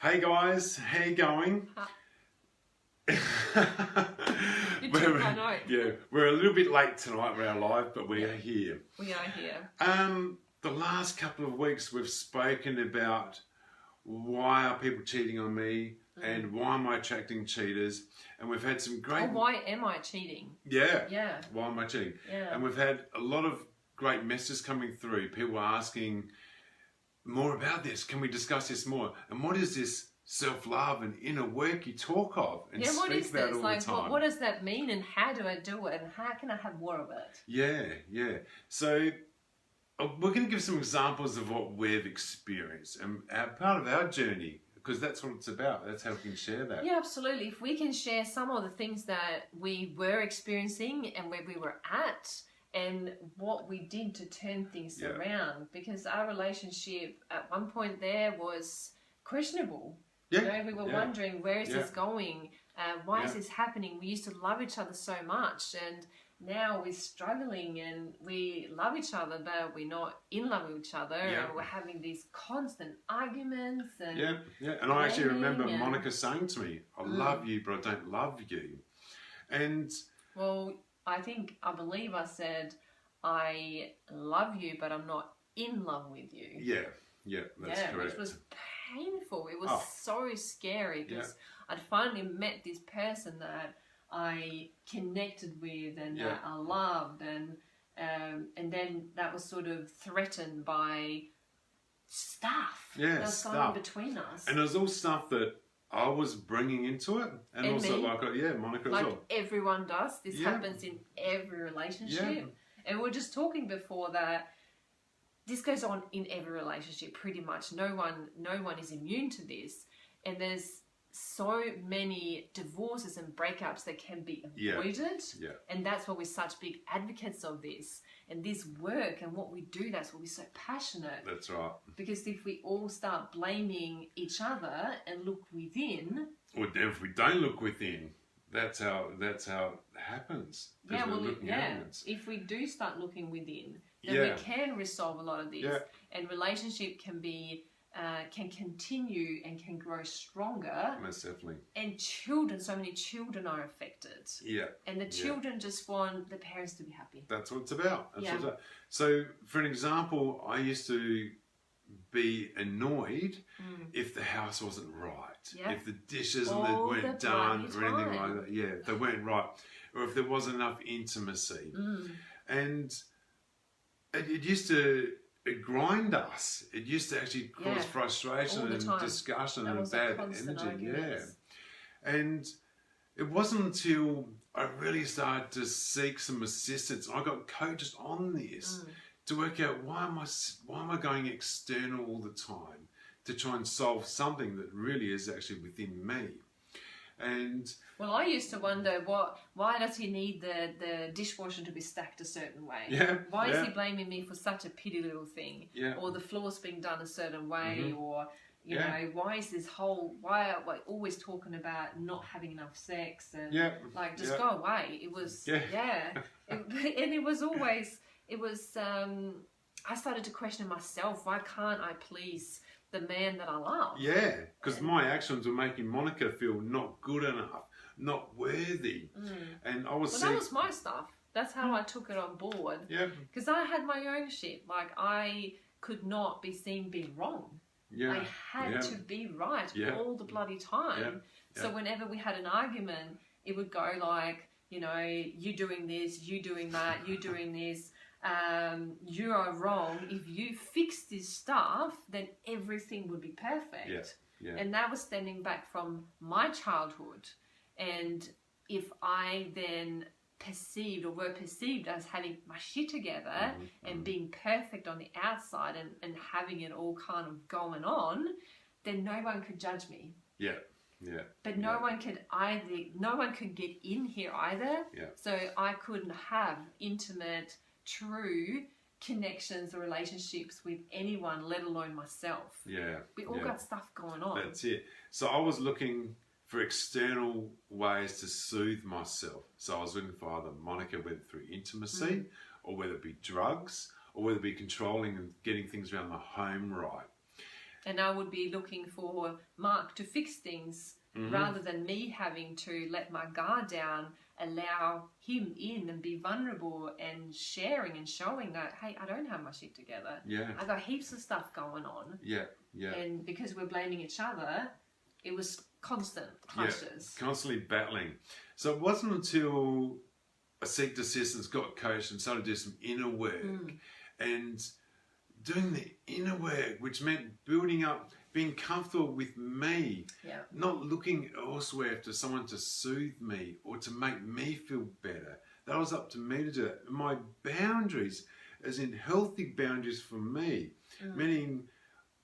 Hey guys, how you going? You took my note. Yeah, we're a little bit late tonight with our live, but we are here. We are here. The last couple of weeks we've spoken about why are people cheating on me and why am I attracting cheaters, and we've had some great... why am I cheating? Yeah. Yeah. Why am I cheating? Yeah. And we've had a lot of great messages coming through. People are asking more about this. Can we discuss this more? And what is this self-love and inner work you talk of and Yeah, what speak is about this? all Like, the time? what does that mean, and how do I do it, and how can I have more of it? Yeah. So we're going to give some examples of what we've experienced and part of our journey, because that's what it's about. That's how we can share that. Yeah, absolutely. If we can share some of the things that we were experiencing and where we were at, and what we did to turn things around, because our relationship at one point there was questionable. Yeah. You know, we were wondering, where is this going? Why is this happening? We used to love each other so much, and now we're struggling, and we love each other, but we're not in love with each other, and we're having these constant arguments. And And I actually remember blaming Monica saying to me, I love you, but I don't love you. And... well, I believe I said, I love you, but I'm not in love with you. Yeah, that's correct. Which was painful. It was so scary, because I'd finally met this person that I connected with and that I loved, and then that was sort of threatened by stuff that was going on between us. And it was all stuff that I was bringing into it, and also me. Monica as well. Everyone does. This happens in every relationship. And we were just talking before that this goes on in every relationship pretty much. No one is immune to this. And there's so many divorces and breakups that can be avoided. And that's why we're such big advocates of this. And this work and what we do, that's why we're so passionate. That's right. Because if we all start blaming each other and look within... Or if we don't look within, that's how it happens. If we do start looking within, then we can resolve a lot of this. And relationship can be... can continue and can grow stronger. Most definitely. And children, so many children are affected. And the children just want the parents to be happy. That's what it's about. So, for an example, I used to be annoyed if the house wasn't right, if the dishes weren't done or anything like that. If they weren't right, or if there wasn't enough intimacy. And it used to... It grind us. It used to actually cause frustration and discussion and bad energy. And it wasn't until I really started to seek some assistance. I got coaches on this to work out why am I going external all the time to try and solve something that really is actually within me. And well, I used to wonder why does he need the dishwasher to be stacked a certain way? Why is he blaming me for such a petty little thing? Or the floor's being done a certain way? Or you know, why is this whole... Why are we always talking about not having enough sex? And like, just go away. It was and it was always... It was... I started to question myself. Why can't I please the man that I love? Because my actions were making Monica feel not good enough, not worthy. And I was... that was my stuff. That's how I took it on board. Because I had my own shit. Like, I could not be seen being wrong. I had to be right all the bloody time. So whenever we had an argument, it would go like, you know, you doing this, you doing that, you doing this. You are wrong. If you fix this stuff, then everything would be perfect. And that was stemming back from my childhood. And if I then were perceived as having my shit together and being perfect on the outside and having it all kind of going on, then no one could judge me. But no one could get in here either. So I couldn't have intimate, true connections or relationships with anyone, let alone myself. We all got stuff going on. That's it. So I was looking for external ways to soothe myself. So I was looking for either Monica, whether through intimacy or whether it be drugs or whether it be controlling and getting things around the home right. And I would be looking for Mark to fix things rather than me having to let my guard down, allow him in and be vulnerable and sharing and showing that, hey, I don't have my shit together. Yeah. I got heaps of stuff going on. Yeah, yeah. And because we're blaming each other, it was constant clashes. Yeah, constantly battling. So it wasn't until I seeked assistance, got coached and started to do some inner work and doing the inner work, which meant building up, being comfortable with me, not looking elsewhere for someone to soothe me or to make me feel better. That was up to me to do that. My boundaries, as in healthy boundaries for me, meaning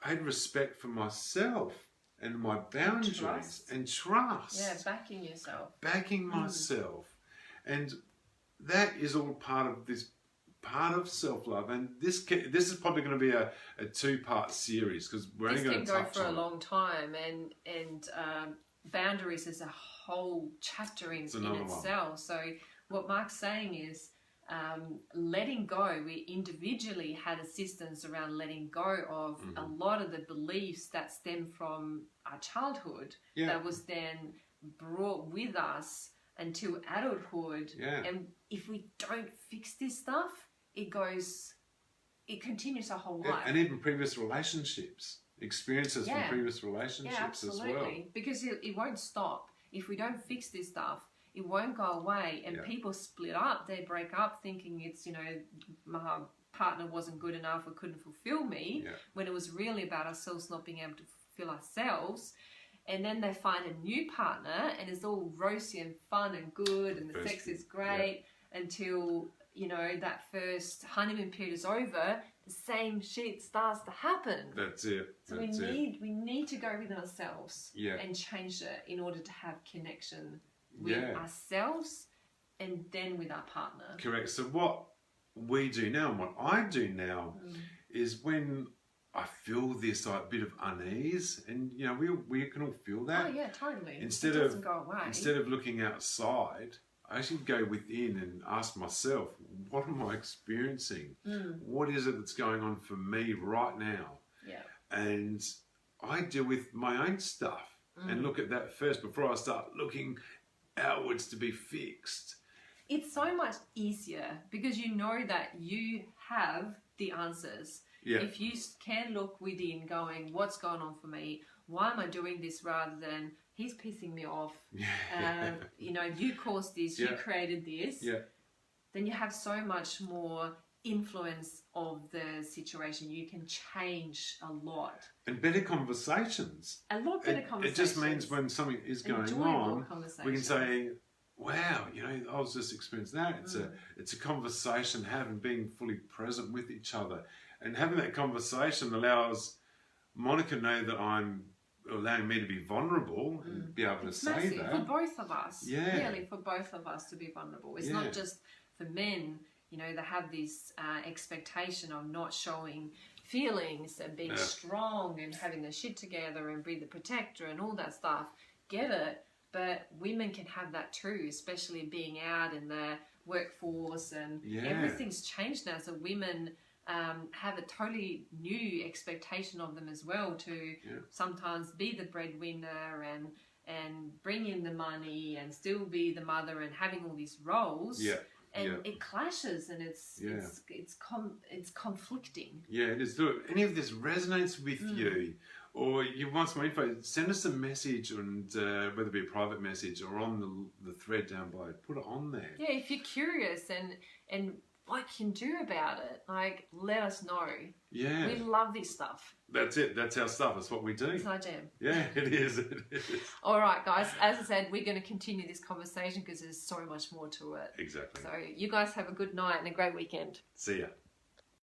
I had respect for myself and my boundaries and trust. Yeah, backing yourself. Backing myself. And that is all part of self-love, and this is probably going to be a 2-part series because we're only going to touch on it. This can go for a long time, and boundaries is a whole chapter in itself. So what Mark's saying is letting go. We individually had assistance around letting go of a lot of the beliefs that stem from our childhood that was then brought with us until adulthood. And if we don't fix this stuff, it continues our whole life. And even previous relationships, experiences from previous relationships as well. Because it won't stop. If we don't fix this stuff, it won't go away. And people split up, they break up thinking it's, my partner wasn't good enough or couldn't fulfill me, when it was really about ourselves not being able to fulfill ourselves. And then they find a new partner and it's all rosy and fun and good and the sex is great until, that first honeymoon period is over, the same shit starts to happen. That's it. So we need to go within ourselves and change it in order to have connection with ourselves and then with our partner. Correct. So what we do now and what I do now is when I feel this bit of unease, and we can all feel that. Oh yeah, totally. Instead of looking outside, I actually go within and ask myself, what am I experiencing? What is it that's going on for me right now? Yeah. And I deal with my own stuff and look at that first before I start looking outwards to be fixed. It's so much easier because you know that you have the answers. Yeah. If you can look within going, what's going on for me? Why am I doing this rather than he's pissing me off? You caused this, you created this. Yeah. Then you have so much more influence of the situation. You can change a lot. And better conversations. A lot better conversations. It just means when something is going on, we can say, wow, I was just experiencing that. It's a conversation having, being fully present with each other. And having that conversation allows Monica to know that I'm allowing me to be vulnerable and be able to say that. For both of us. Yeah. Really, for both of us to be vulnerable. It's not just for men, they have this expectation of not showing feelings and being strong and having their shit together and be the protector and all that stuff. Get it. But women can have that too, especially being out in the workforce and everything's changed now. So women have a totally new expectation of them as well to sometimes be the breadwinner and bring in the money and still be the mother and having all these roles. Yeah. And it clashes and it's conflicting. Yeah, it is. Look, any of this resonates with you, or you want some info, send us a message, and whether it be a private message or on the thread down below, put it on there. Yeah, if you're curious and what you can do about it, let us know. Yeah. We love this stuff. That's it. That's our stuff. That's what we do. It's our jam. Yeah, it is. It is. All right, guys. As I said, we're going to continue this conversation because there's so much more to it. Exactly. So you guys have a good night and a great weekend. See ya.